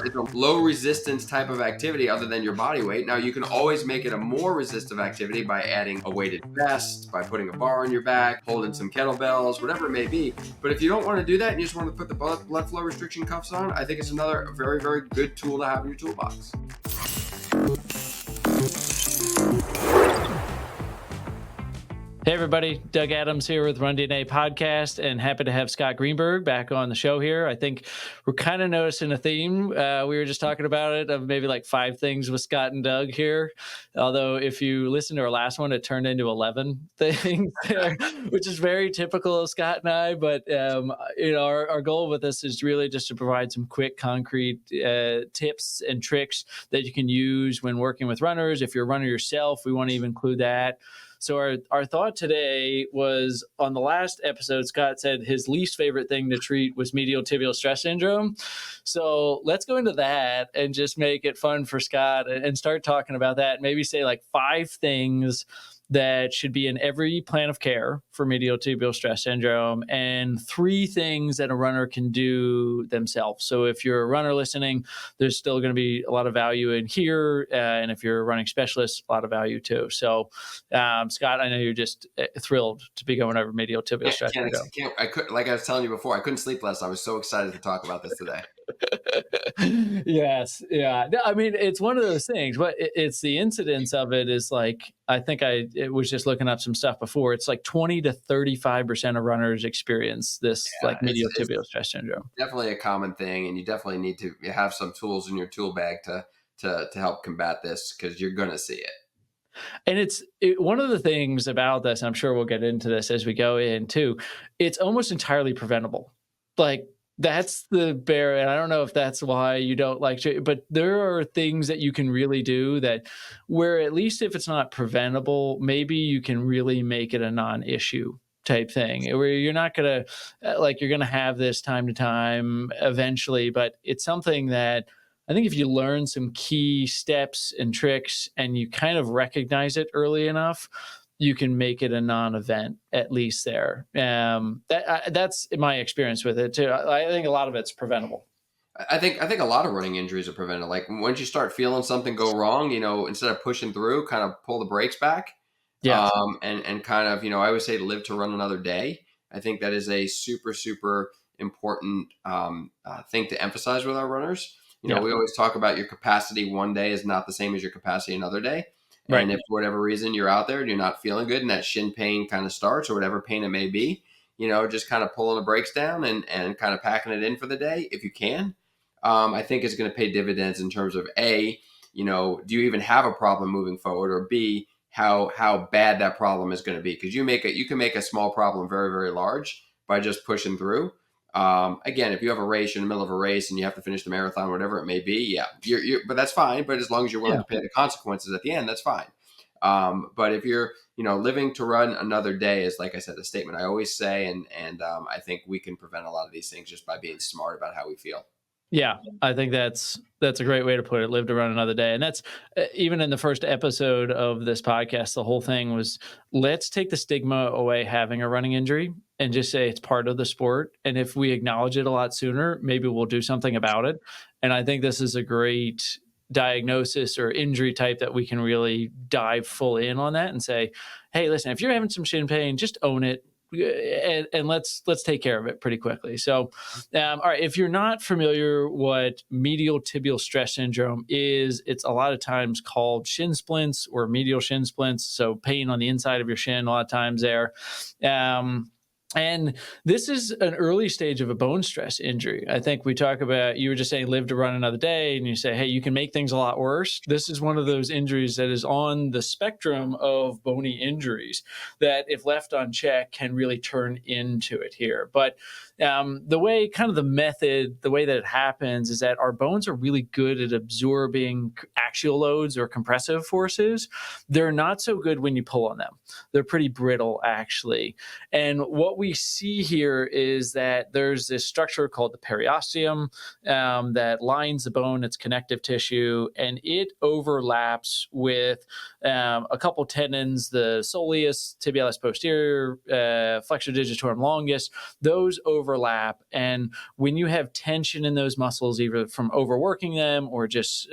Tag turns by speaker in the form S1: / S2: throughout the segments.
S1: it's a low resistance type of activity other than your body weight. Now you can always make it a more resistive activity by adding a weighted vest, by putting a bar on your back, holding some kettlebells, whatever it may be. But if you don't want to do that and you just want to put the blood flow restriction cuffs on, I think it's another very, very good tool to have in your toolbox.
S2: Hey everybody, Doug Adams here with Run DNA Podcast, and happy to have Scott Greenberg back on the show here. I think we're kind of noticing a theme. We were just talking about it of maybe like 5 things with Scott and Doug here. Although if you listen to our last one, it turned into 11 things there, which is very typical of Scott and I. But our goal with this is really just to provide some quick, concrete tips and tricks that you can use when working with runners. If you're a runner yourself, we want to even include that. So our thought today was, on the last episode, Scott said his least favorite thing to treat was medial tibial stress syndrome. So let's go into that and just make it fun for Scott and start talking about that. Maybe say like 5 things that should be in every plan of care for medial tibial stress syndrome, and 3 things that a runner can do themselves. So if you're a runner listening, there's still going to be a lot of value in here. And if you're a running specialist, a lot of value too. So Scott, I know you're just thrilled to be going over medial tibial stress syndrome.
S1: Like I was telling you before, I couldn't sleep last night. I was so excited to talk about this today.
S2: Yes. Yeah. I mean, it's one of those things, but it's the incidence of it is like, I think it was just looking up some stuff before. It's like 20 to 35% of runners experience this medial tibial stress syndrome.
S1: Definitely a common thing. And you definitely need to have some tools in your tool bag to help combat this, because you're going to see it.
S2: And one of the things about this, I'm sure we'll get into this as we go in too, it's almost entirely preventable. Like, that's the bear. And I don't know if that's why you don't like to, but there are things that you can really do that where, at least if it's not preventable, maybe you can really make it a non-issue type thing, where you're not going to, you're going to have this time to time eventually, but it's something that I think if you learn some key steps and tricks and you kind of recognize it early enough, you can make it a non-event, at least there. That's my experience with it too. I think a lot of it's preventable.
S1: I think a lot of running injuries are preventable. Like, once you start feeling something go wrong, instead of pushing through, kind of pull the brakes back.
S2: Yeah.
S1: And kind of, I always say to live to run another day. I think that is a super, super important thing to emphasize with our runners. We always talk about your capacity one day is not the same as your capacity another day. Right. And if for whatever reason you're out there and you're not feeling good and that shin pain kind of starts, or whatever pain it may be, just kind of pulling the brakes down and kind of packing it in for the day, if you can, I think it's going to pay dividends in terms of A, do you even have a problem moving forward, or B, how bad that problem is going to be? Because you can make a small problem very, very large by just pushing through. Again, if you have a race, you're in the middle of a race and you have to finish the marathon, whatever it may be, but that's fine. But as long as you're willing to pay the consequences at the end, that's fine. But if you're, living to run another day is, like I said, a statement I always say. And I think we can prevent a lot of these things just by being smart about how we feel.
S2: Yeah, I think that's a great way to put it. Live to run another day. And that's even in the first episode of this podcast, the whole thing was, let's take the stigma away having a running injury and just say it's part of the sport. And if we acknowledge it a lot sooner, maybe we'll do something about it. And I think this is a great diagnosis or injury type that we can really dive full in on that and say, hey, listen, if you're having some shin pain, just own it. And let's take care of it pretty quickly. So, all right, if you're not familiar what medial tibial stress syndrome is, it's a lot of times called shin splints or medial shin splints. So pain on the inside of your shin a lot of times there. And this is an early stage of a bone stress injury. I think we talk about, you were just saying live to run another day, and you say, hey, you can make things a lot worse. This is one of those injuries that is on the spectrum of bony injuries that, if left unchecked, can really turn into it here. But the way that it happens is that our bones are really good at absorbing axial loads or compressive forces. They're not so good when you pull on them. They're pretty brittle, actually. And what we see here is that there's this structure called the periosteum that lines the bone, its connective tissue, and it overlaps with a couple tendons, the soleus, tibialis posterior, flexor digitorum longus. Those overlap overlap. And when you have tension in those muscles, either from overworking them or just,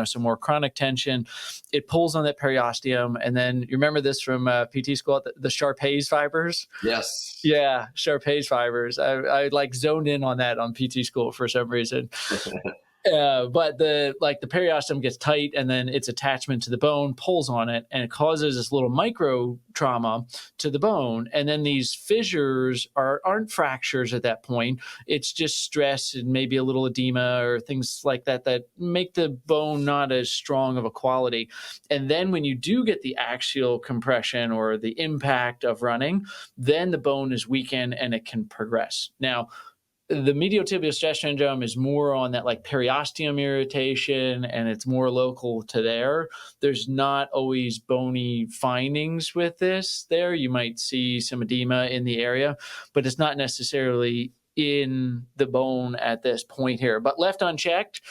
S2: some more chronic tension, it pulls on that periosteum. And then you remember this from PT school, the Sharpey's fibers?
S1: Yes.
S2: Yeah, Sharpey's fibers. I like zoned in on that on PT school for some reason. But the periosteum gets tight, and then its attachment to the bone pulls on it, and it causes this little micro trauma to the bone. And then these fissures aren't fractures at that point. It's just stress and maybe a little edema or things like that that make the bone not as strong of a quality. And then when you do get the axial compression or the impact of running, then the bone is weakened and it can progress. Now, the medial tibial stress syndrome is more on that like periosteum irritation, and it's more local to there. There's not always bony findings with this there. You might see some edema in the area, but it's not necessarily in the bone at this point here. But left unchecked,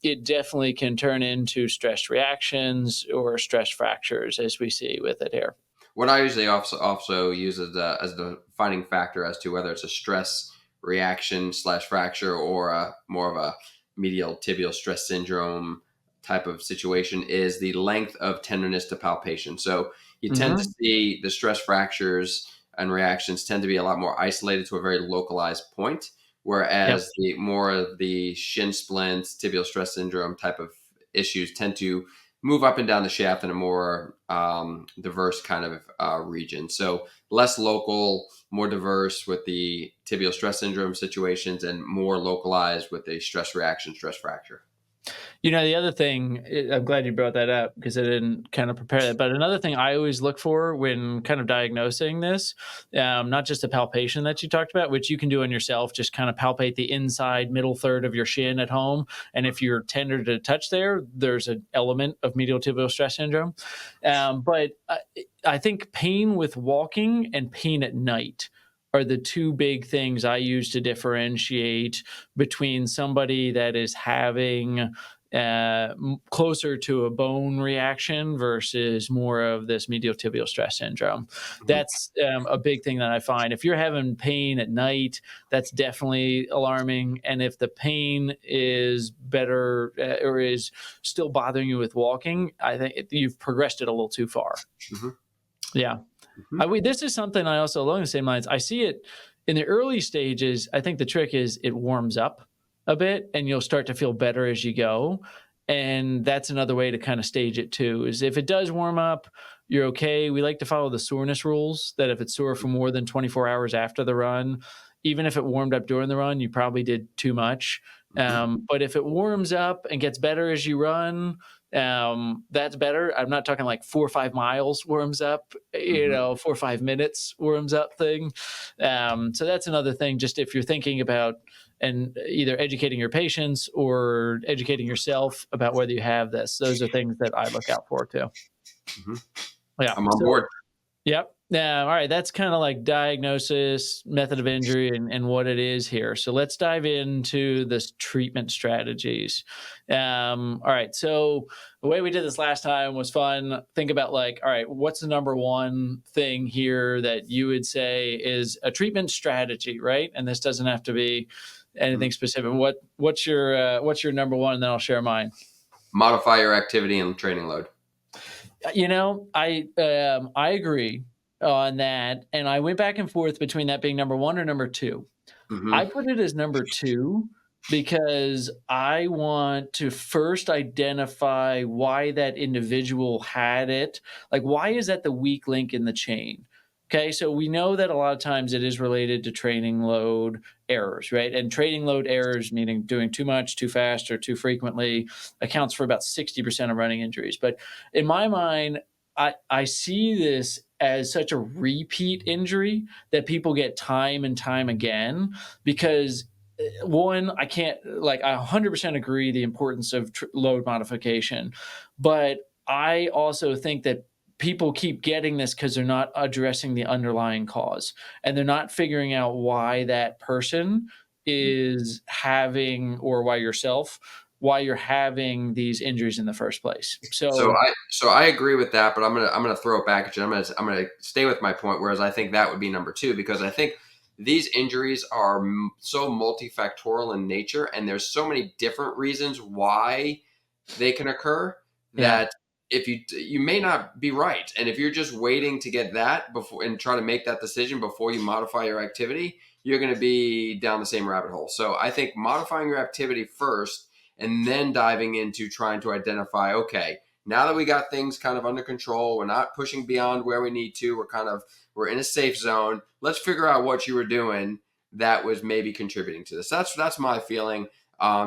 S2: it definitely can turn into stress reactions or stress fractures, as we see with it here.
S1: What I usually also use as the defining factor as to whether it's a stress reaction / fracture or more of a medial tibial stress syndrome type of situation is the length of tenderness to palpation. So you tend to see the stress fractures and reactions tend to be a lot more isolated to a very localized point, whereas the more of the shin splints, tibial stress syndrome type of issues tend to move up and down the shaft in a more diverse kind of region. So less local, more diverse with the tibial stress syndrome situations, and more localized with the stress reaction, stress fracture.
S2: The other thing, I'm glad you brought that up because I didn't kind of prepare that. But another thing I always look for when kind of diagnosing this, not just the palpation that you talked about, which you can do on yourself, just kind of palpate the inside middle third of your shin at home. And if you're tender to touch there, there's an element of medial tibial stress syndrome. But I think pain with walking and pain at night are the two big things I use to differentiate between somebody that is having closer to a bone reaction versus more of this medial tibial stress syndrome. That's a big thing that I find. If you're having pain at night, that's definitely alarming. And if the pain is better or is still bothering you with walking, I think you've progressed it a little too far. Yeah. This is something I also, along the same lines, I see it in the early stages. I think the trick is it warms up a bit and you'll start to feel better as you go. And that's another way to kind of stage it too, is if it does warm up, you're okay. We like to follow the soreness rules that if it's sore for more than 24 hours after the run, even if it warmed up during the run, you probably did too much. But if it warms up and gets better as you run, that's better. I'm not talking like 4 or 5 miles warms up, 4 or 5 minutes warms up thing. So that's another thing, just if you're thinking about and either educating your patients or educating yourself about whether you have this, those are things that I look out for too. Yeah.
S1: I'm on board.
S2: Yep. Yeah. All right. That's kind of like diagnosis, method of injury, and what it is here. So let's dive into this treatment strategies. All right. So the way we did this last time was fun. Think about all right, what's the number one thing here that you would say is a treatment strategy, right? And this doesn't have to be anything specific. What's your number one? And then I'll share mine.
S1: Modify your activity and training load.
S2: I agree on that. And I went back and forth between that being number one or number two. I put it as number two because I want to first identify why that individual had it. Like, why is that the weak link in the chain? Okay, so we know that a lot of times it is related to training load errors, right? And training load errors, meaning doing too much, too fast, or too frequently, accounts for about 60% of running injuries. But in my mind, I see this as such a repeat injury that people get time and time again because one, I 100% agree the importance of load modification, but I also think that people keep getting this because they're not addressing the underlying cause and they're not figuring out why that person is having, or why you're having these injuries in the first place. So
S1: I agree with that, but I'm gonna throw it back at you. I'm gonna stay with my point. Whereas I think that would be number two, because I think these injuries are so multifactorial in nature, and there's so many different reasons why they can occur
S2: Yeah.
S1: that if you may not be right. And if you're just waiting to get that before and try to make that decision before you modify your activity, you're going to be down the same rabbit hole. So I think modifying your activity first and then diving into trying to identify, okay, now that we got things kind of under control, we're not pushing beyond where we need to, we're in a safe zone. Let's figure out what you were doing that was maybe contributing to this. That's my feeling.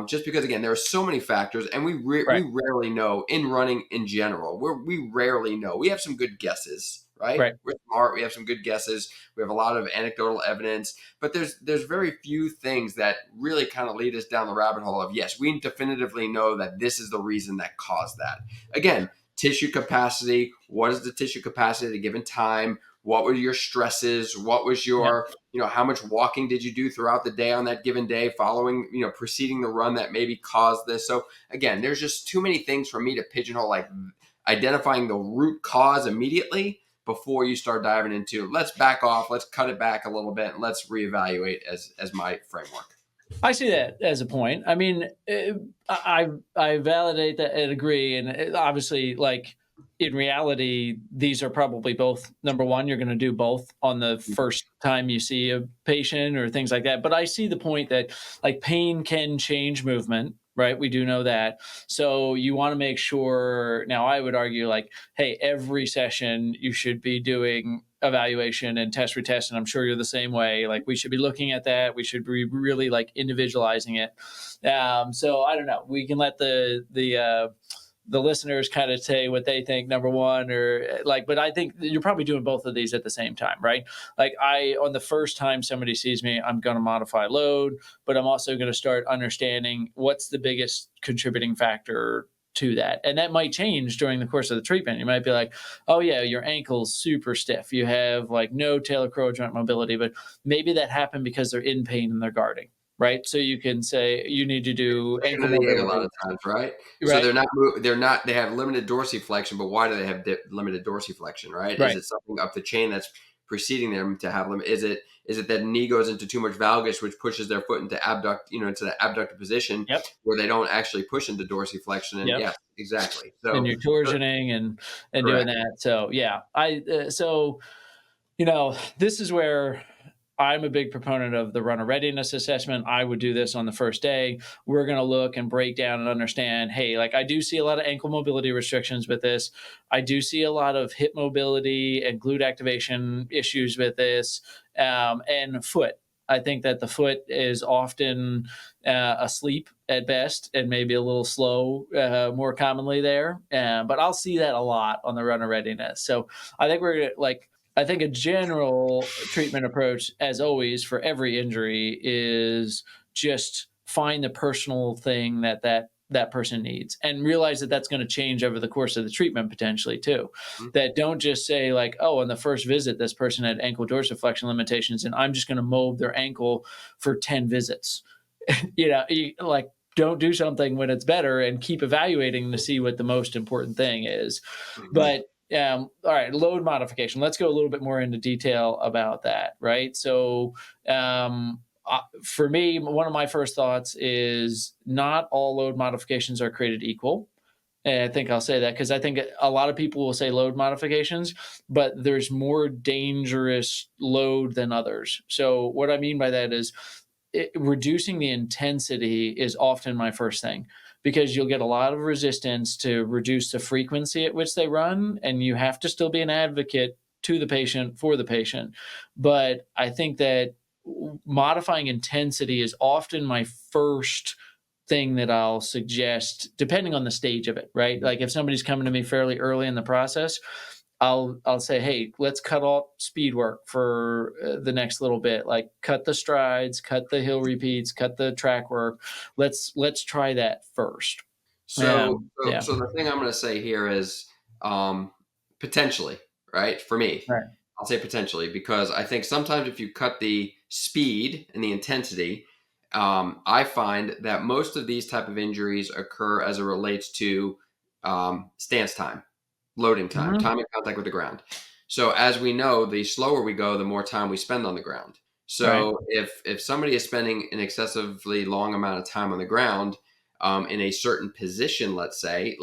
S1: Just because, again, there are so many factors, and we
S2: Right.
S1: rarely know in running in general. We rarely know. We have some good guesses, right?
S2: Right.
S1: We're smart. We have some good guesses. We have a lot of anecdotal evidence, but there's very few things that really kind of lead us down the rabbit hole of, yes, we definitively know that this is the reason that caused that. Again, tissue capacity. What is the tissue capacity at a given time? What were your stresses? What was
S2: Yeah.
S1: your, how much walking did you do throughout the day on that given day following, preceding the run that maybe caused this? So again, there's just too many things for me to pigeonhole, like identifying the root cause immediately before you start diving into, let's back off, let's cut it back a little bit, and let's reevaluate as my framework.
S2: I see that as a point. I mean, I validate that and agree, and obviously, like in reality, these are probably both. Number one, you're going to do both on the first time you see a patient or things like that. But I see the point that like pain can change movement, right? We do know that. So you want to make sure. Now, I would argue like, hey, every session you should be doing evaluation and test retest, and I'm sure you're the same way. Like we should be looking at that. We should be really like individualizing it. So I don't know. We can let the listeners kind of say what they think, number one, or like, but I think you're probably doing both of these at the same time, right? Like on the first time somebody sees me, I'm going to modify load, but I'm also going to start understanding what's the biggest contributing factor to that. And that might change during the course of the treatment. You might be like, oh yeah, your ankle's super stiff. You have like no talocrural joint mobility, but maybe that happened because they're in pain and they're guarding, right? So you can say you need to do
S1: Pushing
S2: ankle
S1: to the egg a lot
S2: mobility,
S1: of times, right? So
S2: right?
S1: they have limited dorsiflexion, but why do they have limited dorsiflexion, right? Is
S2: Right.
S1: it something up the chain that's preceding them to have limit? Is it that knee goes into too much valgus, which pushes their foot into into the abductor position
S2: Yep.
S1: where they don't actually push into dorsiflexion? And
S2: Yep.
S1: yeah, exactly.
S2: And
S1: So
S2: you're torsioning and doing
S1: correct.
S2: that. So yeah, so this is where I'm a big proponent of the runner readiness assessment. I would do this on the first day. We're going to look and break down and understand, hey, like I do see a lot of ankle mobility restrictions with this. I do see a lot of hip mobility and glute activation issues with this, and foot. I think that the foot is often asleep at best and maybe a little slow more commonly there. But I'll see that a lot on the runner readiness. So I think I think a general treatment approach, as always, for every injury is just find the personal thing that person needs and realize that that's going to change over the course of the treatment potentially too.
S1: Mhm.
S2: That don't just say like, oh, on the first visit, this person had ankle dorsiflexion limitations and I'm just going to mold their ankle for 10 visits. Like don't do something when it's better and keep evaluating to see what the most important thing is.
S1: Mhm.
S2: But all right, load modification. Let's go a little bit more into detail about that, right? So, for me, one of my first thoughts is not all load modifications are created equal. And I think I'll say that because I think a lot of people will say load modifications, but there's more dangerous load than others. So, what I mean by that is reducing the intensity is often my first thing because you'll get a lot of resistance to reduce the frequency at which they run, and you have to still be an advocate to the patient for the patient. But I think that modifying intensity is often my first thing that I'll suggest, depending on the stage of it, right? Like if somebody's coming to me fairly early in the process, I'll say, hey, let's cut off speed work for the next little bit. Like cut the strides, cut the hill repeats, cut the track work. Let's try that first.
S1: So, so,
S2: Yeah.
S1: so the thing I'm going to say here is um, potentially, right? For me,
S2: Right.
S1: I'll say potentially because I think sometimes if you cut the speed and the intensity, I find that most of these type of injuries occur as it relates to stance time, loading time,
S2: Mhm.
S1: time in contact with the ground. So as we know, the slower we go, the more time we spend on the ground.
S2: Right.
S1: So if somebody is spending an excessively long amount of time on the ground, in a certain position, let's say,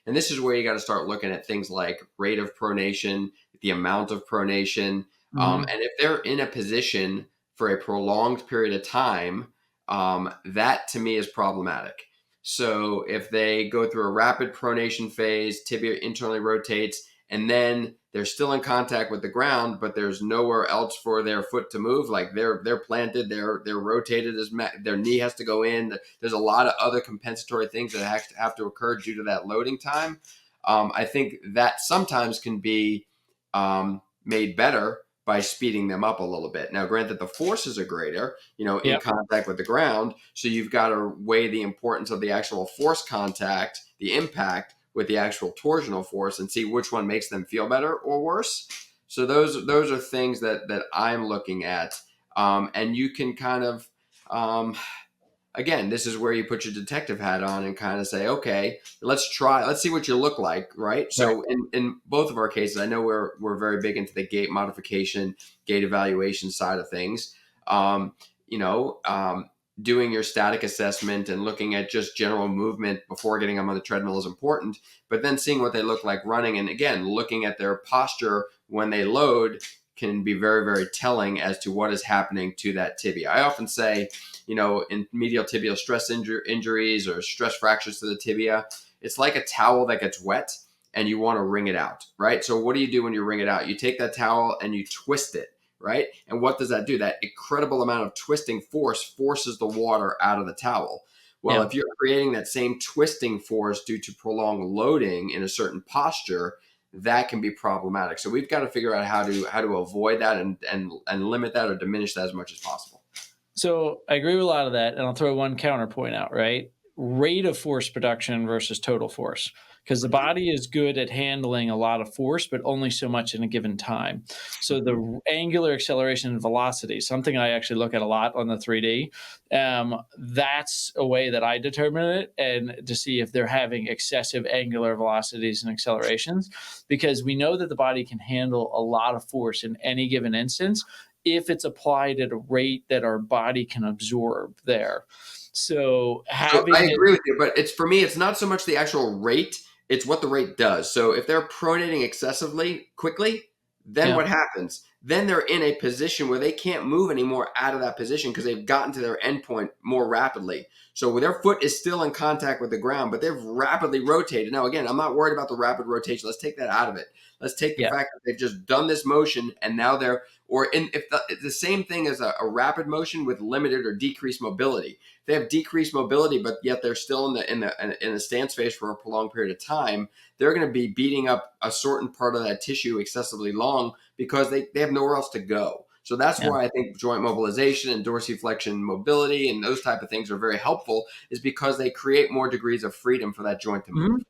S1: and this is where you got to start looking at things like rate of pronation, the amount of pronation,
S2: Hmm.
S1: and if they're in a position for a prolonged period of time, that to me is problematic. So if they go through a rapid pronation phase, tibia internally rotates, and then they're still in contact with the ground, but there's nowhere else for their foot to move. Like they're planted, they're rotated, their knee has to go in. There's a lot of other compensatory things that have to occur due to that loading time. I think that sometimes can be made better by speeding them up a little bit. Now, granted, the forces are greater, in
S2: Yep.
S1: contact with the ground. So you've got to weigh the importance of the actual force contact, the impact with the actual torsional force, and see which one makes them feel better or worse. So those are things that I'm looking at, and you can kind of again, this is where you put your detective hat on and kind of say, okay, let's see what you look like, right?
S2: Right.
S1: So in both of our cases, I know we're very big into the gait modification, gait evaluation side of things. Um, you know, doing your static assessment and looking at just general movement before getting them on the treadmill is important, but then seeing what they look like running, and again, looking at their posture when they load can be very, very telling as to what is happening to that tibia. I often say, in medial tibial stress injuries or stress fractures to the tibia, it's like a towel that gets wet and you want to wring it out, right? So what do you do when you wring it out? You take that towel and you twist it, right? And what does that do? That incredible amount of twisting force forces the water out of the towel. Well,
S2: Yeah.
S1: if you're creating that same twisting force due to prolonged loading in a certain posture, that can be problematic. So we've got to figure out how to avoid that and limit that or diminish that as much as possible.
S2: So I agree with a lot of that, and I'll throw one counterpoint out, right? Rate of force production versus total force. Because the
S1: Mhm.
S2: body is good at handling a lot of force, but only so much in a given time. So
S1: Mhm.
S2: the angular acceleration and velocity, something I actually look at a lot on the 3D, that's a way that I determine it and to see if they're having excessive angular velocities and accelerations. Because we know that the body can handle a lot of force in any given instance if it's applied at a rate that our body can absorb there. So
S1: So I
S2: having it,
S1: agree with you, but for me, it's not so much the actual rate; it's what the rate does. So if they're pronating excessively quickly, then
S2: yeah,
S1: what happens? Then they're in a position where they can't move anymore out of that position because they've gotten to their endpoint more rapidly. So their foot is still in contact with the ground, but they've rapidly rotated. Now, again, I'm not worried about the rapid rotation. Let's take that out of it. Let's take the
S2: yeah,
S1: fact that they've just done this motion and now they're, or in if the same thing as a rapid motion with limited or decreased mobility. They have decreased mobility, but yet they're still in the stance phase for a prolonged period of time. They're going to be beating up a certain part of that tissue excessively long because they have nowhere else to go. So that's
S2: yeah.
S1: why I think joint mobilization and dorsiflexion mobility and those type of things are very helpful, is because they create more degrees of freedom for that joint to move.
S2: Mhm.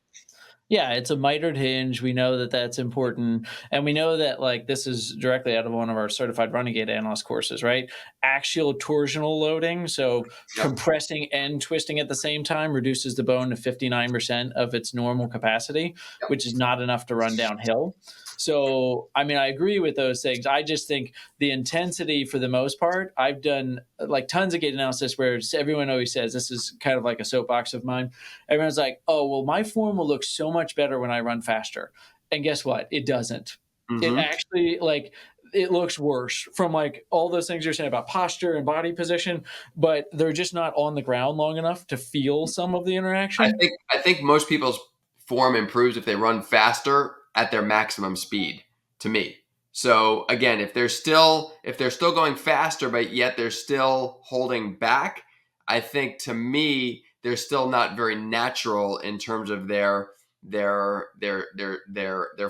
S2: Yeah, it's a mitered hinge. We know that that's important. And we know that, like, this is directly out of one of our certified running gait analyst courses, right? Axial torsional loading. So
S1: Yep.
S2: compressing and twisting at the same time reduces the bone to 59% of its normal capacity,
S1: Yep.
S2: which is not enough to run downhill. So, I mean, I agree with those things. I just think the intensity, for the most part, I've done like tons of gait analysis where everyone always says, this is kind of like a soapbox of mine. Everyone's like, oh, well, my form will look so much better when I run faster. And guess what? It doesn't. It
S1: Mm-hmm.
S2: actually, like, it looks worse from like all those things you're saying about posture and body position, but they're just not on the ground long enough to feel some of the
S1: I
S2: interaction.
S1: think I think most people's form improves if they run faster at their maximum speed, to me. So again, if they're still going faster, but yet they're still holding back, I think to me they're still not very natural in terms of their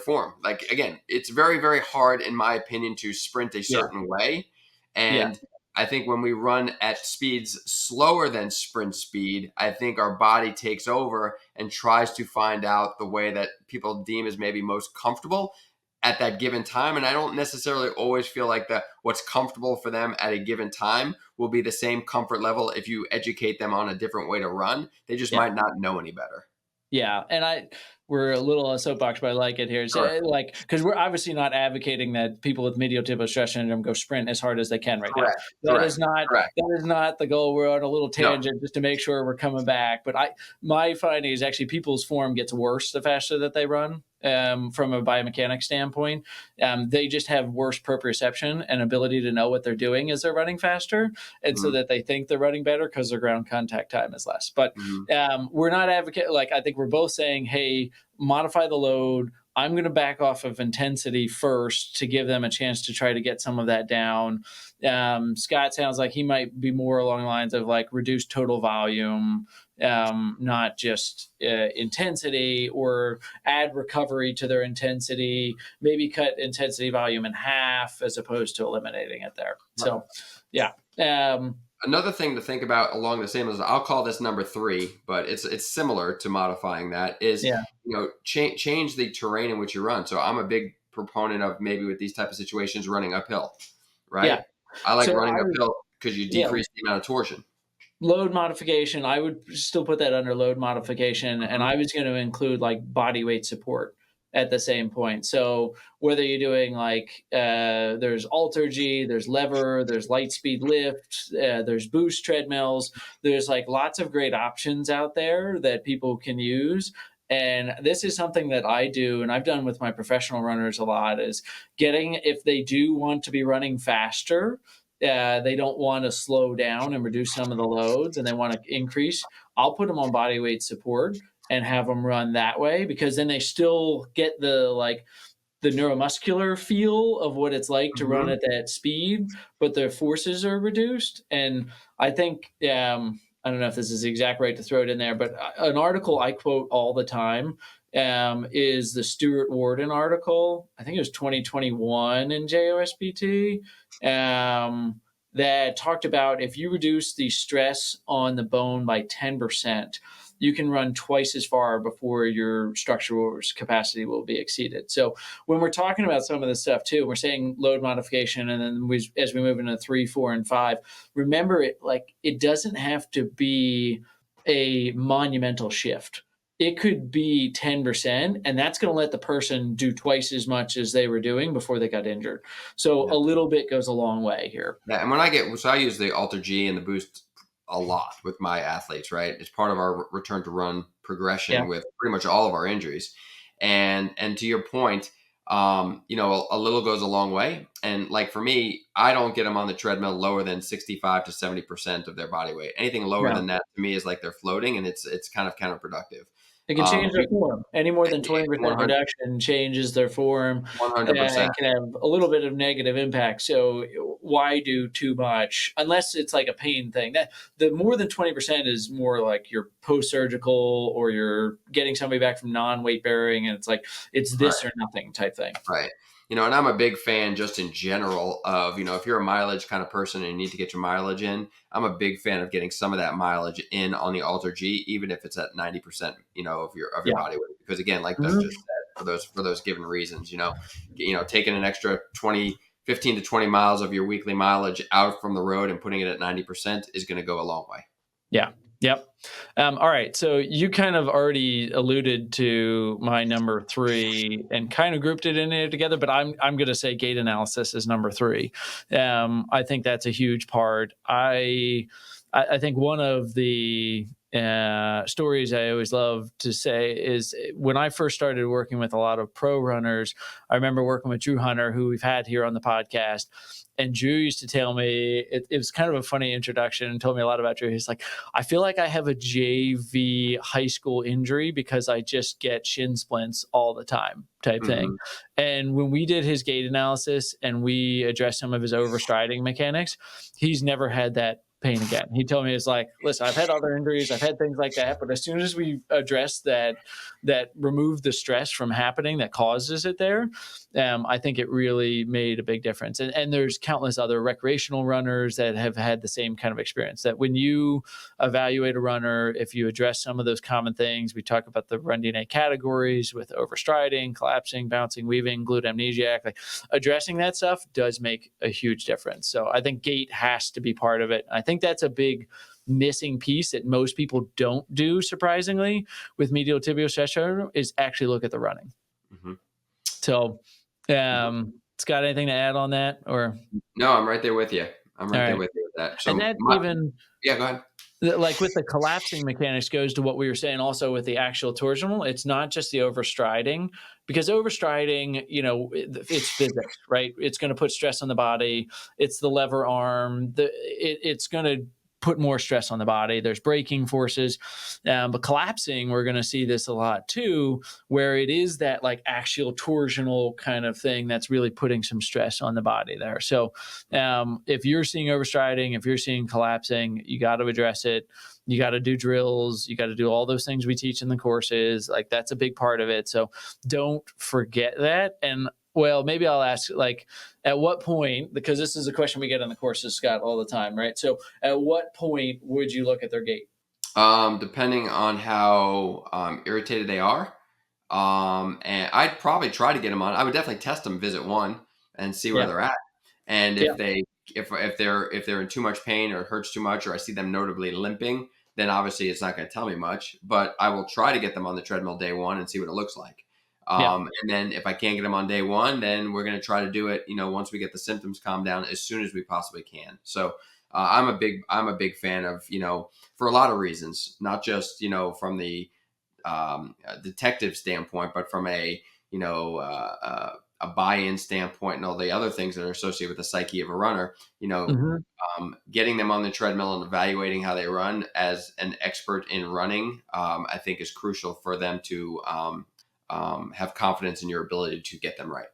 S1: form. Like again, it's very, very hard in my opinion to sprint a
S2: Yeah.
S1: certain way.
S2: Yeah.
S1: And I think when we run at speeds slower than sprint speed, I think our body takes over and tries to find out the way that people deem is maybe most comfortable at that given time. And I don't necessarily always feel like that what's comfortable for them at a given time will be the same comfort level if you educate them on a different way to run. They just
S2: Yeah.
S1: might not know any better.
S2: Yeah, and we're a little on soapbox, but I like it here. So,
S1: Sure.
S2: like, because we're obviously not advocating that people with medial tibial stress syndrome go sprint as hard as they can right now.
S1: Correct.
S2: That is
S1: Correct.
S2: not
S1: Correct.
S2: that is not the goal. We're on a little
S1: No.
S2: tangent just to make sure we're coming back. But my finding is actually people's form gets worse the faster that they run. From a biomechanics standpoint, they just have worse proprioception and ability to know what they're doing as they're running faster, and so
S1: Mhm.
S2: that they think they're running better because their ground contact time is less. But
S1: Mhm.
S2: we're not advocating. Like, I think we're both saying, hey, modify the load. I'm going to back off of intensity first to give them a chance to try to get some of that down. Scott sounds like he might be more along the lines of like reduce total volume, not just intensity, or add recovery to their intensity, maybe cut intensity volume in half as opposed to eliminating it there.
S1: Right.
S2: So, yeah.
S1: Another thing to think about along the same as I'll call this number 3, but it's similar to modifying that is
S2: Yeah.
S1: change the terrain in which you run. So I'm a big proponent of maybe with these type of situations running uphill, right?
S2: Yeah.
S1: I like
S2: So
S1: running uphill because you
S2: yeah,
S1: decrease the amount of torsion.
S2: load modification, I would still put that under load modification, and
S1: Mhm.
S2: I was going to include like body weight support at the same point. So whether you're doing like there's alter G, there's lever, there's light speed lift, there's boost treadmills, there's like lots of great options out there that people can use. And this is something that I do, and I've done with my professional runners a lot, is getting, if they do want to be running faster, they don't want to slow down and reduce some of the loads, and they want to increase, I'll put them on body weight support and have them run that way, because then they still get the neuromuscular feel of what it's like to run
S1: Mhm.
S2: at that speed, but their forces are reduced. And I think, I don't know if this is the exact right to throw it in there, but an article I quote all the time is the Stuart Warden article. I think it was 2021 in JOSPT, that talked about if you reduce the stress on the bone by 10%, you can run twice as far before your structural capacity will be exceeded. So when we're talking about some of this stuff too, we're saying load modification, and then as we move into 3, 4, and 5, remember it doesn't have to be a monumental shift. It could be 10%, and that's going to let the person do twice as much as they were doing before they got injured. So
S1: Yeah.
S2: a little bit goes a long way here.
S1: Yeah, and when I use the Alter G and the Boost a lot with my athletes, right? It's part of our return to run
S2: Yeah.
S1: progression with pretty much all of our injuries. And to your point, a little goes a long way. And like for me, I don't get them on the treadmill lower than 65 to 70% of their body weight. Anything lower
S2: Yeah.
S1: than that to me is like they're floating, and it's kind of counterproductive.
S2: It can change their
S1: We
S2: form. Any more than 20%
S1: 100
S2: reduction changes their form,
S1: 100%.
S2: and can have a little bit of negative impact. So why do too much? Unless it's like a pain thing. That the more than 20% is more like you're post-surgical, or you're getting somebody back from non-weight bearing, and it's like it's
S1: Right.
S2: this or nothing type thing.
S1: Right. And I'm a big fan just in general of, if you're a mileage kind of person and you need to get your mileage in, I'm a big fan of getting some of that mileage in on the Alter G, even if it's at 90%, of your
S2: Yeah.
S1: body weight. Because again, like Doug
S2: Mhm.
S1: just said, for those given reasons, taking an extra 15 to 20 miles of your weekly mileage out from the road and putting it at 90% is going to go a long way.
S2: Yeah. Yep. All right. So you kind of already alluded to my number 3 and kind of grouped it in there together, but I'm going to say gait analysis is number 3. I think that's a huge part. I think one of the stories I always love to say is when I first started working with a lot of pro runners, I remember working with Drew Hunter, who we've had here on the podcast. And Drew used to tell me, it was kind of a funny introduction, and told me a lot about Drew. He's like, I feel like I have a JV high school injury because I just get shin splints all the time type thing.
S1: Mhm.
S2: And when we did his gait analysis and we addressed some of his overstriding mechanics, he's never had that pain again. He told me, it's like, listen, I've had other injuries, I've had things like that, but as soon as we address that remove the stress from happening that causes it there, I think it really made a big difference. And there's countless other recreational runners that have had the same kind of experience, that when you evaluate a runner, if you address some of those common things, we talk about the run DNA categories with overstriding, collapsing, bouncing, weaving, glute amnesiac, like addressing that stuff does make a huge difference. So I think gait has to be part of it. I think that's a big missing piece that most people don't do, surprisingly, with medial tibial stress is actually look at the running.
S1: Mm-hmm.
S2: So, Scott, anything to add on that? Or
S1: no, I'm right there with you. I'm
S2: all
S1: right there
S2: right,
S1: with you with that.
S2: and
S1: So
S2: that even
S1: yeah, go ahead.
S2: like with the collapsing mechanics goes to what we were saying also with the axial torsional. It's not just the overstriding, because overstriding, it's physics, right? It's going to put stress on the body. It's the lever arm. It's going to put more stress on the body. There's braking forces. But collapsing, we're going to see this a lot too, where it is that like axial torsional kind of thing that's really putting some stress on the body there. So if you're seeing overstriding, if you're seeing collapsing, you got to address it. You got to do drills. You got to do all those things we teach in the courses. Like that's a big part of it. So don't forget that. And well, maybe I'll ask, like, at what point, because this is a question we get in the courses, Scott, all the time, right? So at what point would you look at their gait?
S1: Depending on how irritated they are. And I'd probably try to get them on. I would definitely test them visit one and see where
S2: Yeah.
S1: they're at. And
S2: Yeah.
S1: if they're in too much pain or it hurts too much, or I see them notably limping, then obviously it's not going to tell me much. But I will try to get them on the treadmill day one and see what it looks like.
S2: Yeah.
S1: And then if I can't get them on day one, then we're going to try to do it, once we get the symptoms calmed down as soon as we possibly can. So I'm a big fan of, for a lot of reasons, not just, from the detective standpoint, but from a buy-in standpoint and all the other things that are associated with the psyche of a runner, getting them on the treadmill and evaluating how they run as an expert in running, I think is crucial for them to have confidence in your ability to get them right.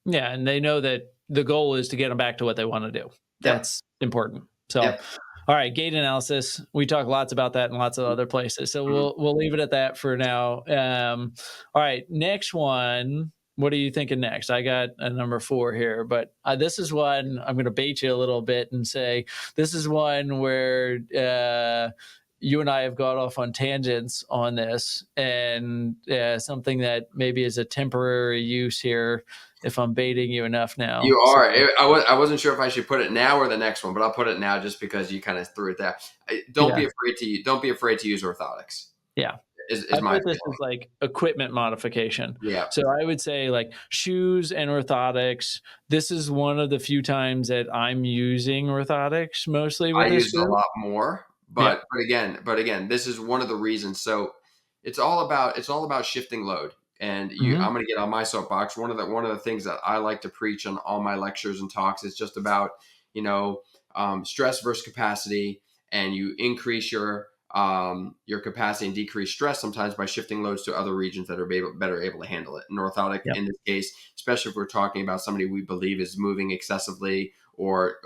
S2: Yeah. And they know that the goal is to get them back to what they want to do. That's important. So, all right, gait analysis. We talk lots about that in lots of other places. So we'll leave it at that for now. All right, next one. What are you thinking next? I got a number 4 here, but this is one I'm going to bait you a little bit and say this is one where you and I have got off on tangents on this, and something that maybe is a temporary use here. If I'm baiting you enough now,
S1: you are. I wasn't sure if I should put it now or the next one, but I'll put it now just because you kind of threw it there. Don't be afraid to use orthotics.
S2: Yeah.
S1: Is
S2: I
S1: my
S2: put this
S1: feeling.
S2: as like equipment modification.
S1: Yeah.
S2: So I would say like shoes and orthotics. This is one of the few times that I'm using orthotics mostly with
S1: I
S2: this
S1: use a
S2: group.
S1: lot more, but again, this is one of the reasons. So it's all about shifting load. And I'm going to get on my soapbox. One of the things that I like to preach on all my lectures and talks is just about stress versus capacity, and you increase your capacity and decrease stress sometimes by shifting loads to other regions that are better able to handle it. And orthotic in this case, especially if we're talking about somebody we believe is moving excessively or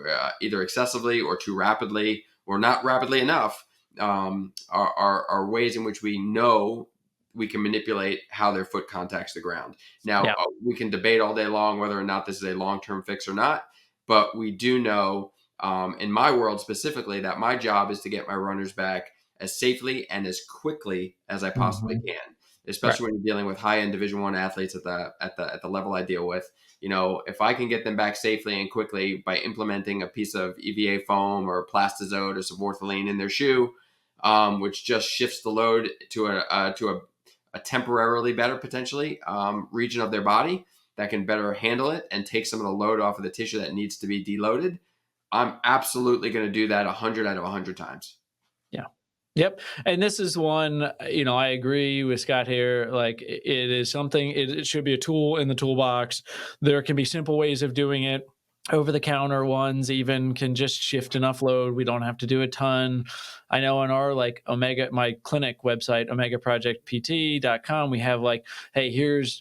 S1: either excessively or too rapidly or not rapidly enough, are ways in which we know we can manipulate how their foot contacts the ground. Now, we can debate all day long whether or not this is a long-term fix or not, but we do know in my world specifically that my job is to get my runners back as safely and as quickly as I possibly can, especially when you're dealing with high-end Division I athletes at the level I deal with. If I can get them back safely and quickly by implementing a piece of EVA foam or plastisode or subortholine in their shoe, which just shifts the load to a temporarily better potentially region of their body that can better handle it and take some of the load off of the tissue that needs to be deloaded, I'm absolutely going to do that 100 out of 100 times.
S2: Yeah. Yep. And this is one, I agree with Scott here. Like it is something, it should be a tool in the toolbox. There can be simple ways of doing it. Over the counter ones even can just shift enough load. We don't have to do a ton. I know on our my clinic website, omegaprojectpt.com, we have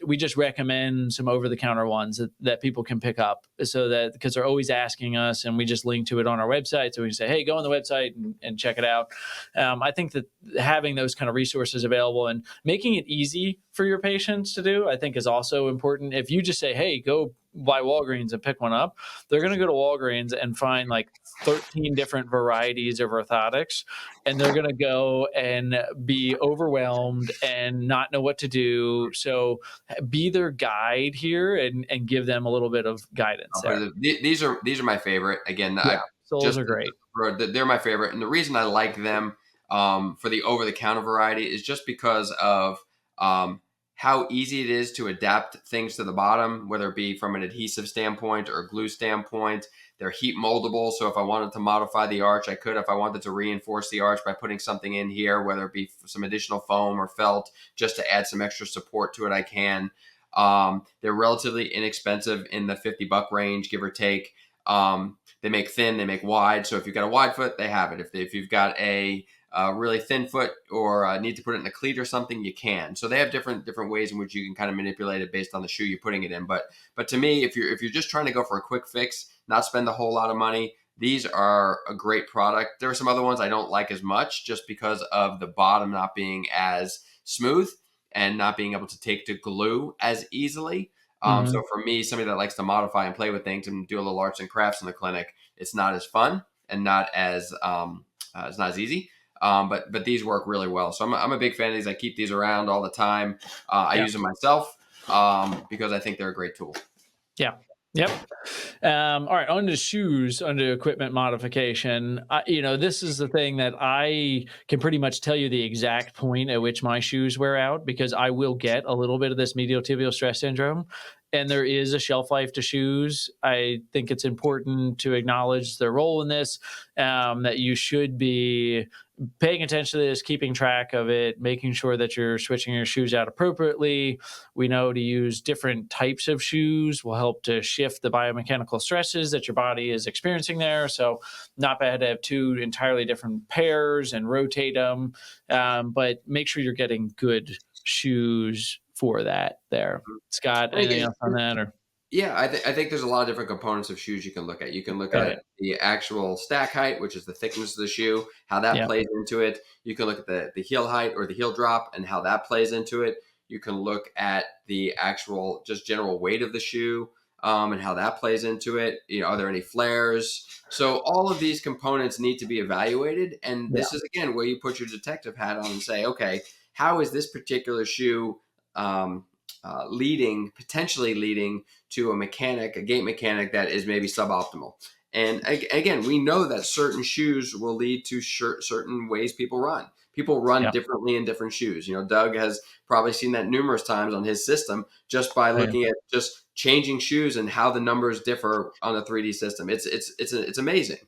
S2: we just recommend some over the counter ones that people can pick up, so that, because they're always asking us, and we just link to it on our website. So we can say, hey, go on the website and check it out. I think that having those kind of resources available and making it easy for your patients to do, I think is also important. If you just say, hey, go by Walgreens and pick one up, they're going to go to Walgreens and find 13 different varieties of orthotics, and they're going to go and be overwhelmed and not know what to do. So be their guide here and give them a little bit of guidance there.
S1: These are my favorite. Again,
S2: soles are great.
S1: they're my favorite. And the reason I like them for the over-the-counter variety is just because of how easy it is to adapt things to the bottom, whether it be from an adhesive standpoint or a glue standpoint. They're heat moldable, so if I wanted to modify the arch, I could. If I wanted to reinforce the arch by putting something in here, whether it be some additional foam or felt, just to add some extra support to it, I can. They're relatively inexpensive in the $50 range, give or take. They make thin, they make wide. So if you've got a wide foot, they have it. If you've got a really thin foot or need to put it in a cleat or something, you can. So they have different ways in which you can kind of manipulate it based on the shoe you're putting it in. But to me, if you're just trying to go for a quick fix, not spend a whole lot of money, these are a great product. There are some other ones I don't like as much just because of the bottom not being as smooth and not being able to take to glue as easily. So for me, somebody that likes to modify and play with things and do a little arts and crafts in the clinic, it's not as fun and not as it's not as easy. But these work really well. So I'm a big fan of these. I keep these around all the time. I use them myself because I think they're a great tool.
S2: Yeah. Yep. All right. On to shoes, on to equipment modification. This is the thing that I can pretty much tell you the exact point at which my shoes wear out, because I will get a little bit of this medial tibial stress syndrome. And there is a shelf life to shoes. I think it's important to acknowledge their role in this, that you should be paying attention to this, keeping track of it, making sure that you're switching your shoes out appropriately. We know to use different types of shoes will help to shift the biomechanical stresses that your body is experiencing there. So not bad to have two entirely different pairs and rotate them, but make sure you're getting good shoes for that there. Scott, anything else on that? Or
S1: Yeah, I think there's a lot of different components of shoes you can look at. You can look at the actual stack height, which is the thickness of the shoe, how that plays into it. You can look at the heel height or the heel drop and how that plays into it. You can look at the actual just general weight of the shoe and how that plays into it. Are there any flares? So all of these components need to be evaluated. And this is, again, where you put your detective hat on and say, okay, how is this particular shoe potentially leading to a gait mechanic that is maybe suboptimal. And again, we know that certain shoes will lead to certain ways people run. People run differently in different shoes. Doug has probably seen that numerous times on his system just by looking at just changing shoes and how the numbers differ on a 3D system. It's amazing.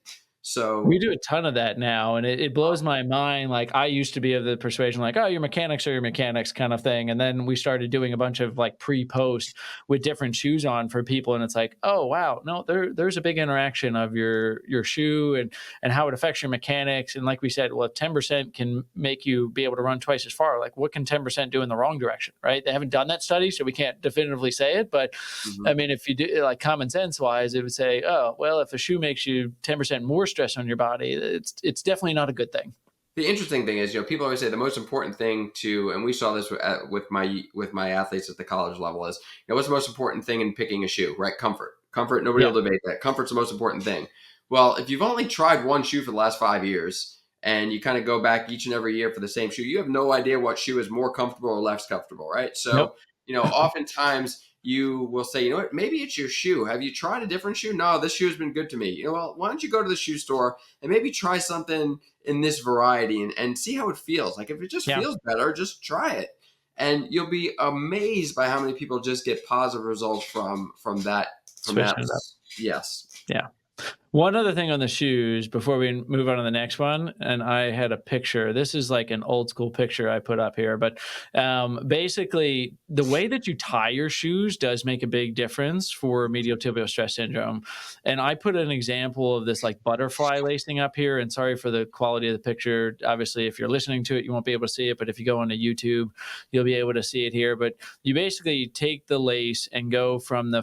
S1: So
S2: we do a ton of that now, and it blows my mind. Like, I used to be of the persuasion, like, oh, your mechanics are your mechanics kind of thing. And then we started doing a bunch of like pre-post with different shoes on for people. And it's like, oh, wow, no, there's a big interaction of your shoe and how it affects your mechanics. And like we said, well, if 10% can make you be able to run twice as far, like what can 10% do in the wrong direction, right? They haven't done that study, so we can't definitively say it. But I mean, if you do, like, common sense wise, it would say, oh, well, if a shoe makes you 10% more stress on your body, it's definitely not a good thing.
S1: The interesting thing is, people always say the most important thing and we saw this with my athletes at the college level is, what's the most important thing in picking a shoe, right? Comfort. Nobody will debate that. Comfort's the most important thing. Well, if you've only tried one shoe for the last 5 years and you kind of go back each and every year for the same shoe, you have no idea what shoe is more comfortable or less comfortable, right? So, oftentimes you will say, you know what, maybe it's your shoe. Have you tried a different shoe? No, this shoe has been good to me. Well, why don't you go to the shoe store and maybe try something in this variety and see how it feels. Like, if it just feels better, just try it. And you'll be amazed by how many people just get positive results from that. Yes.
S2: Yeah. One other thing on the shoes before we move on to the next one, and I had a picture. This is like an old school picture I put up here, but basically the way that you tie your shoes does make a big difference for medial tibial stress syndrome. And I put an example of this like butterfly lacing up here, and sorry for the quality of the picture. Obviously, if you're listening to it, you won't be able to see it, but if you go onto YouTube, you'll be able to see it here. But you basically take the lace and go from the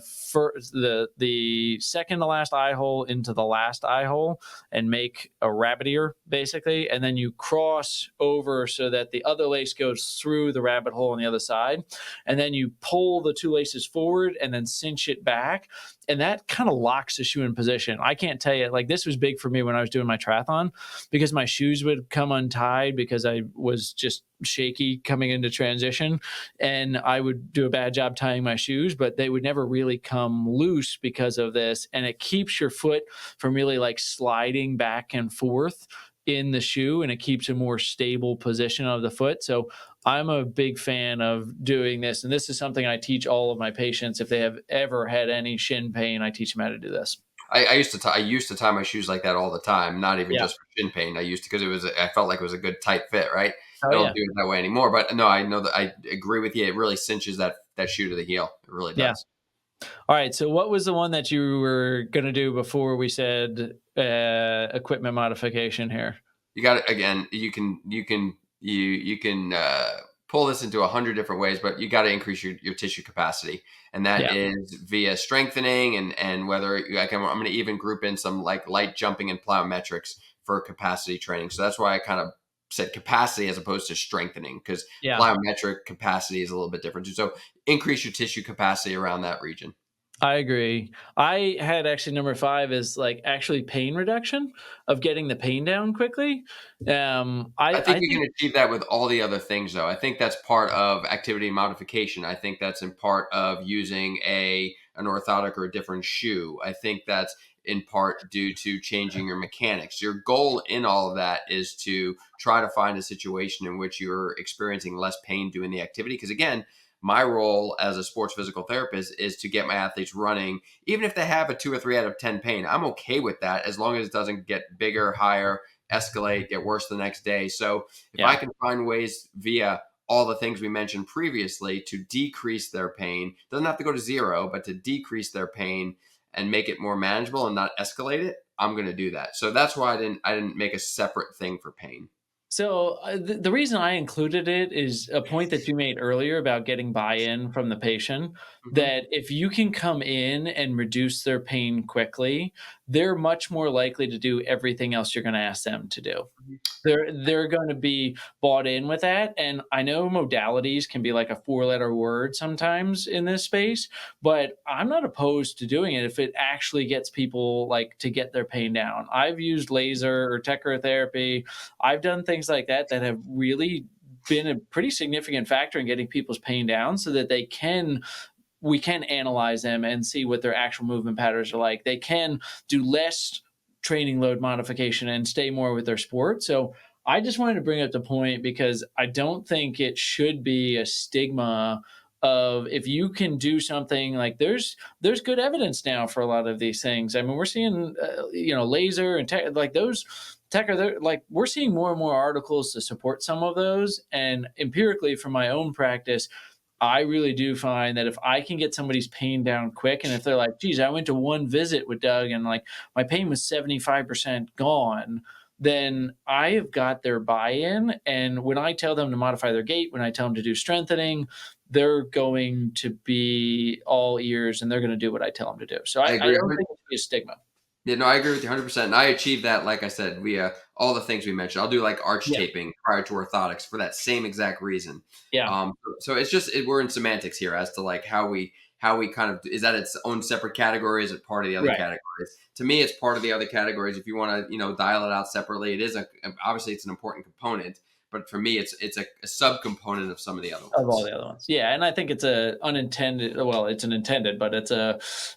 S2: second to last eye hole into the last eye hole and make a rabbit ear, basically. And then you cross over so that the other lace goes through the rabbit hole on the other side. And then you pull the two laces forward and then cinch it back. and that kind of locks the shoe in position. I can't tell you, like, this was big for me when I was doing my triathlon, because my shoes would come untied because I was just shaky coming into transition, and I would do a bad job tying my shoes, but they would never really come loose because of this. And it keeps your foot from really like sliding back and forth in the shoe, and it keeps a more stable position of the foot. So I'm a big fan of doing this. And this is something I teach all of my patients. If they have ever had any shin pain, I teach them how to do this.
S1: I used to tie my shoes like that all the time, not even
S2: Yeah.
S1: just for shin pain. I used to, because I felt like it was a good tight fit, right?
S2: Oh,
S1: I don't
S2: yeah.
S1: do it that way anymore. But no, I know that I agree with you. It really cinches that shoe to the heel. It really
S2: Yeah.
S1: does.
S2: All right. So, what was the one that you were going to do before we said equipment modification here?
S1: You got it again. You can pull this into 100 different ways, but you got to increase your tissue capacity, and that
S2: Yeah.
S1: is via strengthening and whether I'm going to even group in some like light jumping and plyometrics for capacity training. So that's why I kind of said capacity as opposed to strengthening, because
S2: Yeah.
S1: plyometric capacity is a little bit different. So increase your tissue capacity around that region.
S2: I agree. I had actually number 5 is like actually pain reduction, of getting the pain down quickly.
S1: I
S2: I
S1: think you
S2: think,
S1: can achieve that with all the other things, though. I think that's part of activity modification. I think that's in part of using an orthotic or a different shoe. I think that's in part due to changing your mechanics. Your goal in all of that is to try to find a situation in which you're experiencing less pain doing the activity. Because again, my role as a sports physical therapist is to get my athletes running, even if they have a 2 or 3 out of 10 pain. I'm okay with that as long as it doesn't get bigger, higher, escalate, get worse the next day. So if I
S2: yeah.
S1: can find ways via all the things we mentioned previously to decrease their pain, doesn't have to go to zero, but to decrease their pain and make it more manageable and not escalate it, I'm going to do that. So that's why I didn't make a separate thing for pain.
S2: So the reason I included it is a point that you made earlier about getting buy-in from the patient.
S1: Hmm.
S2: That if you can come in and reduce their pain quickly, they're much more likely to do everything else you're going to ask them to do. They're going to be bought in with that. And I know modalities can be like a four-letter word sometimes in this space, but I'm not opposed to doing it if it actually gets people like to get their pain down. I've used laser or therapy. I've done things like that that have really been a pretty significant factor in getting people's pain down, so that we can analyze them and see what their actual movement patterns are like. They can do less training load modification and stay more with their sport. So I just wanted to bring up the point, because I don't think it should be a stigma of, if you can do something like, there's good evidence now for a lot of these things. I mean, we're seeing laser and tech, like those tech are there, like we're seeing more and more articles to support some of those. And empirically from my own practice, I really do find that if I can get somebody's pain down quick, and if they're like, geez, I went to one visit with Doug and like my pain was 75% gone, then I have got their buy in. And when I tell them to modify their gait, when I tell them to do strengthening, they're going to be all ears and they're going to do what I tell them to do. So
S1: I
S2: I
S1: agree.
S2: don't think it should be a stigma.
S1: Yeah, no, I agree with you 100%. And I achieved that, like I said, via all the things we mentioned. I'll do like arch
S2: Yeah.
S1: taping prior to orthotics for that same exact reason.
S2: Yeah.
S1: So it's just we're in semantics here as to like how we kind of, is that its own separate category? Is it part of the other
S2: Right.
S1: categories? To me, it's part of the other categories. If you want to dial it out separately, it is obviously it's an important component, but for me, it's a subcomponent of some of the other
S2: Of all
S1: ones.
S2: the other ones. Yeah, and I think it's a unintended, well, it's an intended, but it's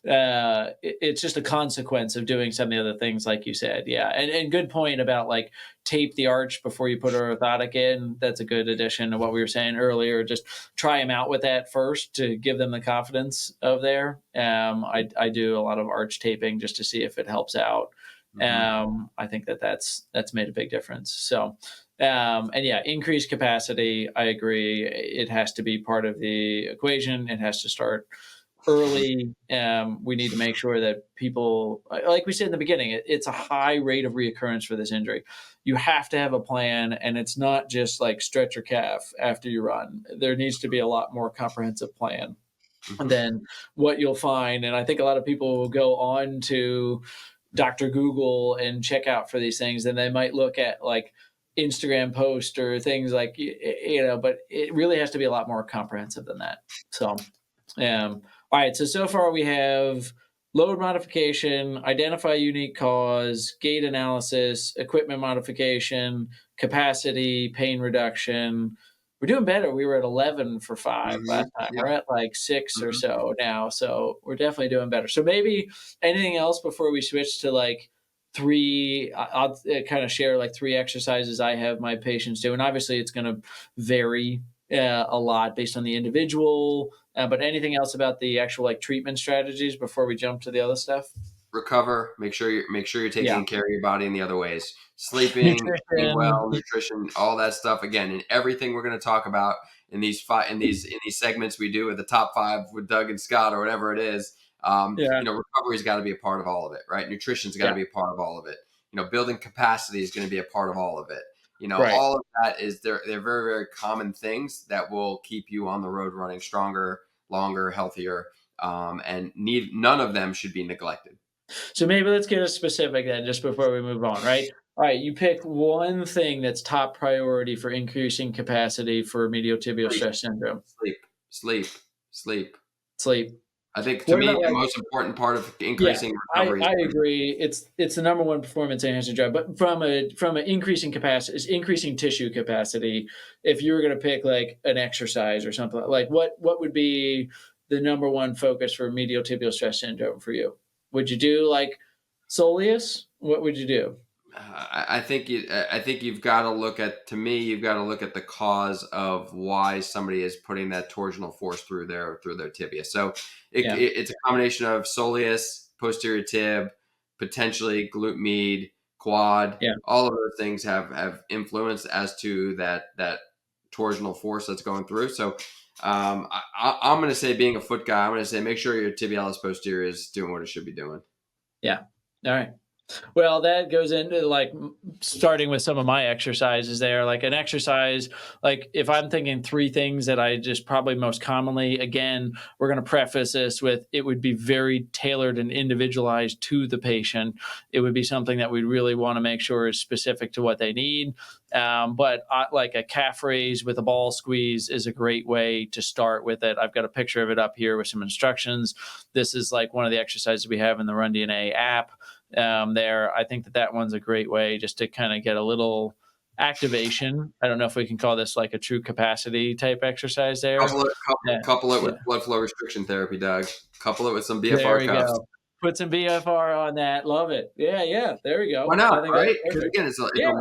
S2: it's just a consequence of doing some of the other things like you said. Yeah, and good point about like tape the arch before you put a orthotic in. That's a good addition to what we were saying earlier. Just try them out with that first to give them the confidence of there. I do a lot of arch taping just to see if it helps out.
S1: Hmm.
S2: I think that's made a big difference. So and yeah, increased capacity. I agree. It has to be part of the equation. It has to start early. We need to make sure that people, like we said in the beginning, it's a high rate of reoccurrence for this injury. You have to have a plan, and it's not just like stretch your calf after you run. There needs to be a lot more comprehensive plan. And
S1: Hmm.
S2: then what you'll find, and I think a lot of people will go on to Dr. Google and check out for these things, and they might look at like Instagram post or things like, but it really has to be a lot more comprehensive than that. So, all right. So far we have load modification, identify unique cause, gait analysis, equipment modification, capacity, pain reduction. We're doing better. We were at 11 for 5 last time.
S1: Yeah.
S2: We're at like 6 or
S1: hmm
S2: so now. So we're definitely doing better. So maybe anything else before we switch to like three, I'll kind of share like three exercises I have my patients do. And obviously it's going to vary a lot based on the individual. But anything else about the actual like treatment strategies before we jump to the other stuff?
S1: Recover. Make sure you're
S2: Yeah,
S1: taking care of your body in the other ways. Sleeping, eating
S2: nutrition.
S1: well, nutrition, all that stuff. Again, in everything we're going to talk about in these segments we do with the top 5 with Doug and Scott or whatever it is.
S2: Yeah,
S1: Recovery's got to be a part of all of it, right? Nutrition's got to
S2: yeah,
S1: be a part of all of it. Building capacity is going to be a part of all of it.
S2: right.
S1: All of that is they're very, very common things that will keep you on the road running stronger, longer, healthier, and none of them should be neglected.
S2: So maybe let's get a specific then, just before we move on, right? All right, you pick one thing that's top priority for increasing capacity for medial tibial
S1: Sleep,
S2: stress syndrome.
S1: sleep, sleep, sleep.
S2: Sleep.
S1: I think to
S2: What
S1: me
S2: about
S1: the
S2: like
S1: most important part of
S2: yeah,
S1: increasing
S2: I
S1: recovery is
S2: I
S1: sleep.
S2: agree. It's the number one performance enhancing drug, but from an increasing capacity, is increasing tissue capacity. If you were going to pick like an exercise or something, like what would be the number one focus for medial tibial stress syndrome for you? Would you do like soleus? What would you do?
S1: I think you've got to look at to me you've got to look at the cause of why somebody is putting that torsional force through their tibia. So
S2: Yeah,
S1: it's a combination of soleus, posterior tib, potentially glute med, quad.
S2: yeah.
S1: All of those things have influence as to that torsional force that's going through. So I'm going to say, being a foot guy, I'm going to say make sure your tibialis posterior is doing what it should be doing.
S2: Yeah. All right. Well, that goes into like starting with some of my exercises there. Like an exercise, like if I'm thinking three things that I just probably most commonly, again, we're going to preface this with it would be very tailored and individualized to the patient. It would be something that we really want to make sure is specific to what they need. But like a calf raise with a ball squeeze is a great way to start with it. I've got a picture of it up here with some instructions. This is like one of the exercises we have in the Run DNA app there. I think that one's a great way just to kind of get a little activation. I don't know if we can call this like a true capacity type exercise there. Yeah,
S1: Couple it with
S2: yeah.
S1: blood flow restriction therapy, Doug. Couple it with some
S2: There
S1: BFR
S2: we
S1: cuffs.
S2: go. Put some BFR on that. Love it. Yeah, yeah. There we
S1: Why
S2: go. I
S1: not,
S2: think that's
S1: right? Because
S2: perfect.
S1: again, it's a
S2: Yeah,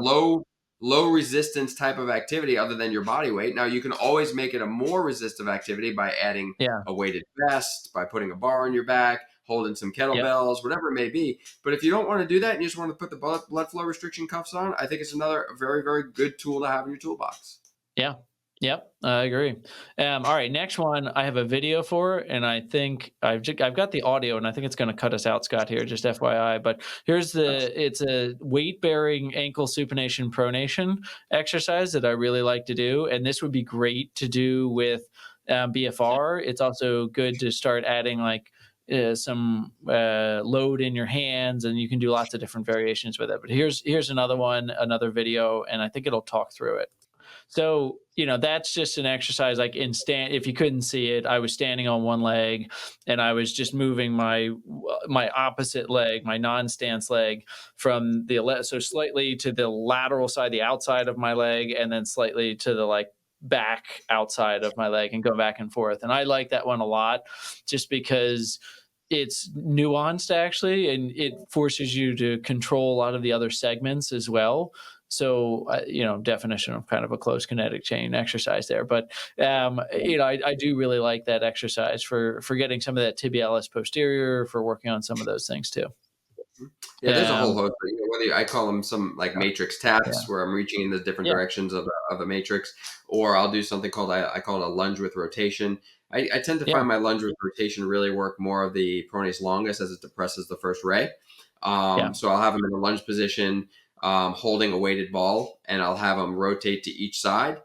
S1: low resistance type of activity other than your body weight. Now you can always make it a more resistive activity by adding
S2: yeah,
S1: a weighted vest, by putting a bar on your back, holding some
S2: yep,
S1: kettlebells, whatever it may be. But if you don't want to do that and you just want to put the blood flow restriction cuffs on, I think it's another very, very good tool to have in your toolbox.
S2: yeah. Yep, I agree. All right, next one I have a video for, and I think I've got the audio, and I think it's going to cut us out, Scott. Here, just FYI. But here's it's a weight bearing ankle supination pronation exercise that I really like to do, and this would be great to do with BFR. It's also good to start adding like some load in your hands, and you can do lots of different variations with it. But here's another one, another video, and I think it'll talk through it. So, that's just an exercise like if you couldn't see it, I was standing on one leg and I was just moving my opposite leg, my non-stance leg from so slightly to the lateral side, the outside of my leg, and then slightly to the like back outside of my leg and go back and forth. And I like that one a lot just because it's nuanced actually, and it forces you to control a lot of the other segments as well. So, definition of kind of a closed kinetic chain exercise there. But, I do really like that exercise for getting some of that tibialis posterior, for working on some of those things too.
S1: Yeah, there's a whole
S2: Um,
S1: host. Whether I call them some like matrix
S2: yeah,
S1: taps, where I'm reaching in the different
S2: yeah,
S1: directions of a matrix, or I'll do something called I call it a lunge with rotation. I tend to
S2: yeah,
S1: find my lunge with rotation really work more of the pronatus longus as it depresses the first ray.
S2: yeah,
S1: So I'll have them in a lunge position, holding a weighted ball, and I'll have them rotate to each side.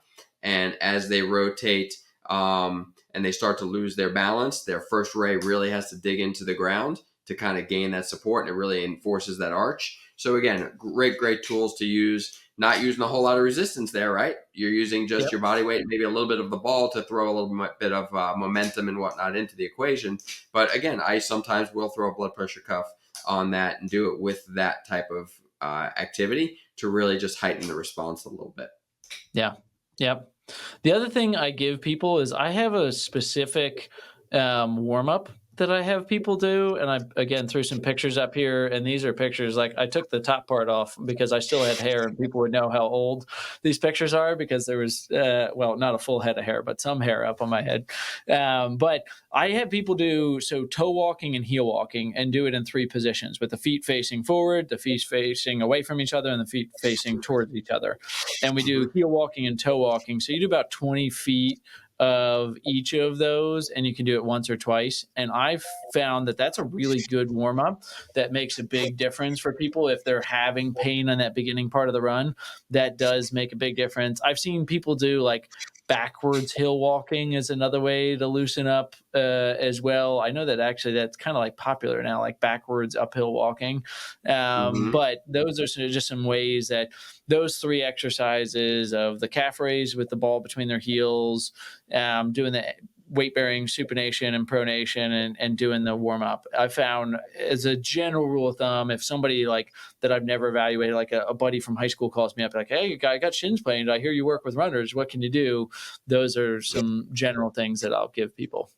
S1: And as they rotate, and they start to lose their balance, their first ray really has to dig into the ground to kind of gain that support, and it really enforces that arch. So again, great tools to use not using a whole lot of resistance there, right? You're using just your body weight, maybe a little bit of the ball to throw a little bit of momentum and whatnot into the equation. But again, I sometimes will throw a blood pressure cuff on that and do it with that type of activity to really just heighten the response a little bit.
S2: Yeah. Yep. The other thing I give people is I have a specific warm-up that I have people do. And I, again, threw some pictures up here, and these are pictures, like I took the top part off because I still had hair and people would know how old these pictures are because there was, well, not a full head of hair, but some hair up on my head. But I have people do, so toe walking and heel walking, and do it in 3 positions with the feet facing forward, the feet facing away from each other, and the feet facing towards each other. And we do heel walking and toe walking. So you do about 20 feet of each of those, and you can do it once or twice. And I've found that that's a really good warm-up that makes a big difference for people if they're having pain on that beginning part of the run. That does make a big difference. I've seen people do like backwards hill walking is another way to loosen up as well. I know that actually that's kind of like popular now, like backwards uphill walking. But those are just some ways that those 3 exercises of the calf raise with the ball between their heels, doing the weight bearing supination and pronation, and doing the warm up. I found, as a general rule of thumb, if somebody like that I've never evaluated, like a buddy from high school calls me up like, "Hey, I got shin splints. I hear you work with runners. What can you do?" Those are some general things that I'll give people.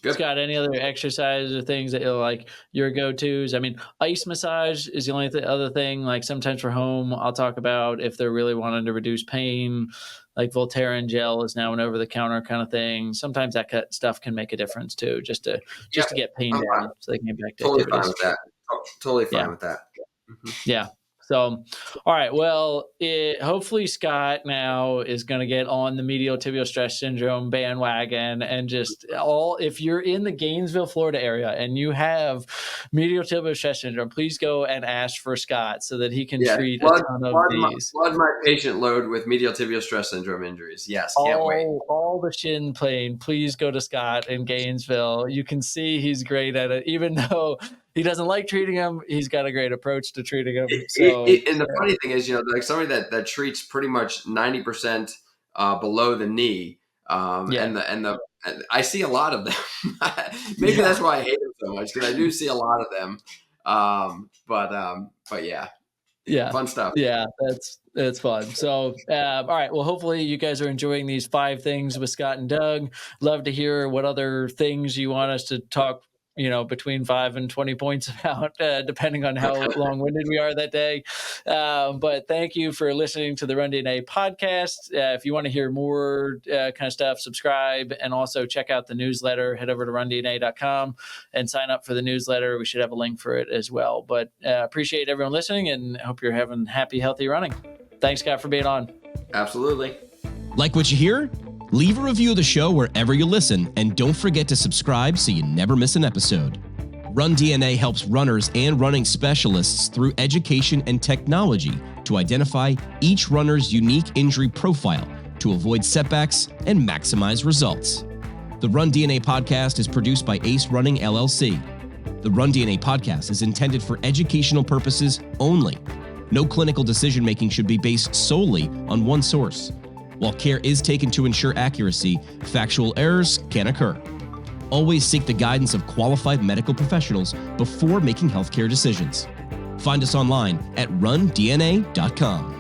S1: Good.
S2: Scott, any other exercises or things that you're like your go-tos? I mean, ice massage is the only other thing. Like sometimes for home, I'll talk about if they're really wanting to reduce pain, like Voltaren gel is now an over-the-counter kind of thing. Sometimes that stuff can make a difference too, just to get pain down so they can get back to
S1: totally
S2: activities.
S1: Fine with that. Totally fine with that.
S2: Yeah. So, all right. Well, hopefully Scott now is going to get on the medial tibial stress syndrome bandwagon, and just if you're in the Gainesville, Florida area and you have medial tibial stress syndrome, please go and ask for Scott so that he can treat a ton of these.
S1: Flood my patient load with medial tibial stress syndrome injuries. Yes. Can't wait.
S2: All the shin pain, please go to Scott in Gainesville. You can see he's great at it, even though he doesn't like treating them. He's got a great approach to treating them. So,
S1: and the funny thing is, like somebody that treats pretty much 90% below the knee, and I see a lot of them. Maybe that's why I hate them so much, because I do see a lot of them. But yeah, fun stuff.
S2: Yeah, that's fun. So, all right. Well, hopefully you guys are enjoying these 5 things with Scott and Doug. Love to hear what other things you want us to talk, between 5 and 20 points about, depending on how long-winded we are that day. But thank you for listening to the Run DNA podcast. If you want to hear more kind of stuff, subscribe, and also check out the newsletter. Head over to rundna.com and sign up for the newsletter. We should have a link for it as well. But appreciate everyone listening, and hope you're having happy, healthy running. Thanks, Scott, for being on.
S1: Absolutely.
S3: Like what you hear? Leave a review of the show wherever you listen, and don't forget to subscribe so you never miss an episode. Run DNA helps runners and running specialists through education and technology to identify each runner's unique injury profile to avoid setbacks and maximize results. The Run DNA podcast is produced by Ace Running LLC. The Run DNA podcast is intended for educational purposes only. No clinical decision-making should be based solely on one source. While care is taken to ensure accuracy, factual errors can occur. Always seek the guidance of qualified medical professionals before making healthcare decisions. Find us online at rundna.com.